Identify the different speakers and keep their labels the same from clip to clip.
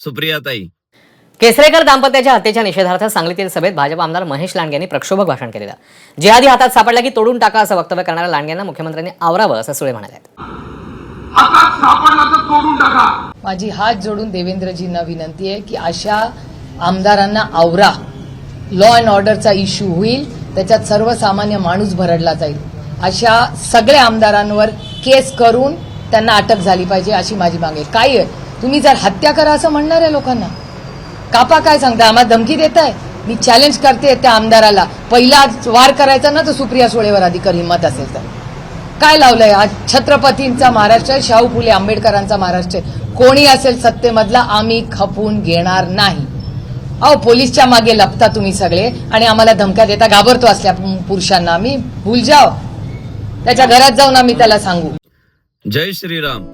Speaker 1: सुप्रियाताई.
Speaker 2: केसरेकर दाम्पत्याच्या हत्येच्या निषेधार्थ सांगलीतील सभेत भाजप आमदार महेश लांडगे यांनी प्रक्षोभक भाषण केलेलं. जिहादी हातात सापडला की तोडून टाका असं वक्तव्य करणाऱ्या लांडगेंना मुख्यमंत्र्यांनी आवरावं असं सुळे म्हणाले.
Speaker 3: हातात सापडला तर तोडून टाका.
Speaker 4: माझी हात जोडून देवेंद्रजींना विनंती आहे की अशा आमदारांना आवरा. लॉ अँड ऑर्डरचा इश्यू होईल, त्याच्यात सर्वसामान्य माणूस भरडला जाईल. अशा सगळ्या आमदारांवर केस करून त्यांना अटक झाली पाहिजे अशी माझी मागणी आहे. काय आहे, तुम्ही जर हत्या करा असं म्हणणार आहे लोकांना, कापा काय सांगताय, आम्हाला धमकी देताय. मी चॅलेंज करते त्या आमदाराला, पहिला वार करायचा ना तर सुप्रिया सुळेवर अधिकार हिंमत असेल तर. काय लावलंय आज छत्रपतींचा महाराष्ट्र, शाहू फुले आंबेडकरांचा महाराष्ट्र. कोणी असेल सत्तेमधला आम्ही खपून घेणार नाही. अहो, पोलीसच्या मागे लपता तुम्ही सगळे आणि आम्हाला धमक्या देता. घाबरतो असल्या पुरुषांना आम्ही. भूल जाओ, त्याच्या घरात जाऊन आम्ही त्याला सांगू.
Speaker 1: जय श्रीराम.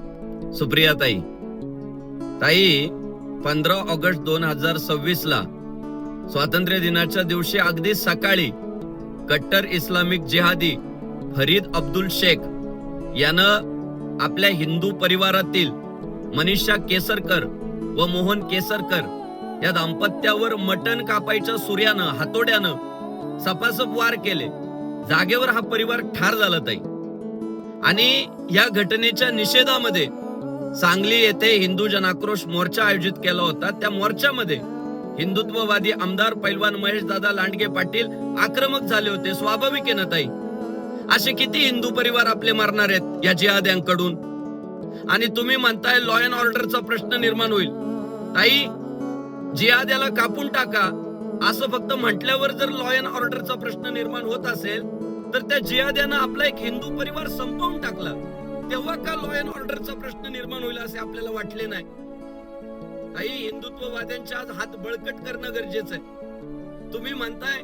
Speaker 1: सुप्रियाताई. ताई, 15 ऑगस्ट 2026 ला स्वातंत्र्य दिनाच्या दिवशी अगदी सकाळी कट्टर इस्लामिक जिहादी फरीद अब्दुल शेख यानं आपल्या हिंदू परिवारातील मनीषा केसरकर व मोहन केसरकर या दाम्पत्यावर मटण कापायच्या सुर्यानं, हातोड्यानं सपासप वार केले. जागेवर हा परिवार ठार झाला ताई. आणि या घटनेच्या निषेधामध्ये सांगली येथे हिंदू जनाक्रोश मोर्चा आयोजित केला होता. त्या मोर्चामध्ये हिंदुत्ववादी आमदार पैलवान महेश दादा लांडगे पाटील आक्रमक झाले होते. स्वाभाविक आहे ना ताई, असे किती हिंदू परिवार आपले मारणार आहेत या जिहाद्यांकडून. आणि तुम्ही म्हणताय लॉ अँड ऑर्डरचा प्रश्न निर्माण होईल. ताई, जिहाद्याला कापून टाका असं फक्त म्हटल्यावर जर लॉ अँड ऑर्डरचा प्रश्न निर्माण होत असेल तर त्या जिहाद्यानं आपला एक हिंदू परिवार संपवून टाकला, तेव्हा का लॉ अँड ऑर्डरचा प्रश्न निर्माण होईल असे आपल्याला वाटले नाही. ताई, हिंदुत्ववाद्यांच्या आज हात बळकट करणं गरजेचं आहे. तुम्ही म्हणताय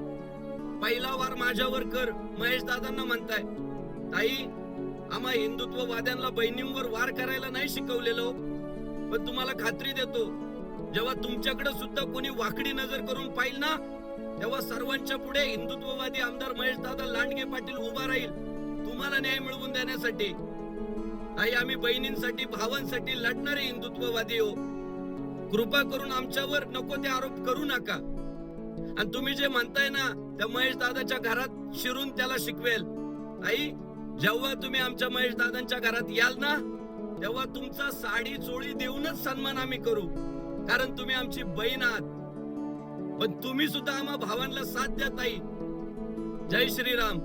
Speaker 1: पहिला वार माझ्यावर कर, महेश दादांना म्हणताय. ताई, आम्हा हिंदुत्ववाद्यांना बहिणींवर वार करायला नाही शिकवलेलो. पण तुम्हाला खात्री देतो, जेव्हा तुमच्याकडे सुद्धा कोणी वाकडी नजर करून पाहिल ना, तेव्हा सर्वांच्या पुढे हिंदुत्ववादी आमदार महेश दादा लांडगे पाटील उभा राहील तुम्हाला न्याय मिळवून देण्यासाठी. ताई, आम्ही बहिणींसाठी, भावांसाठी लढणारे हिंदुत्ववादी हो. कृपा करून आमच्यावर नको ते आरोप करू नका. आणि तुम्ही जे म्हणताय ना, त्या महेश दादाच्या घरात शिरून त्याला शिकवेल. ताई, जेव्हा तुम्ही आमच्या महेश दादांच्या घरात याल ना, तेव्हा तुमचा साडी चोळी देऊनच सन्मान आम्ही करू, कारण तुम्ही आमची बहीण आहात. पण तुम्ही सुद्धा आम्हा भावांना साथ द्या ताई. जय श्रीराम.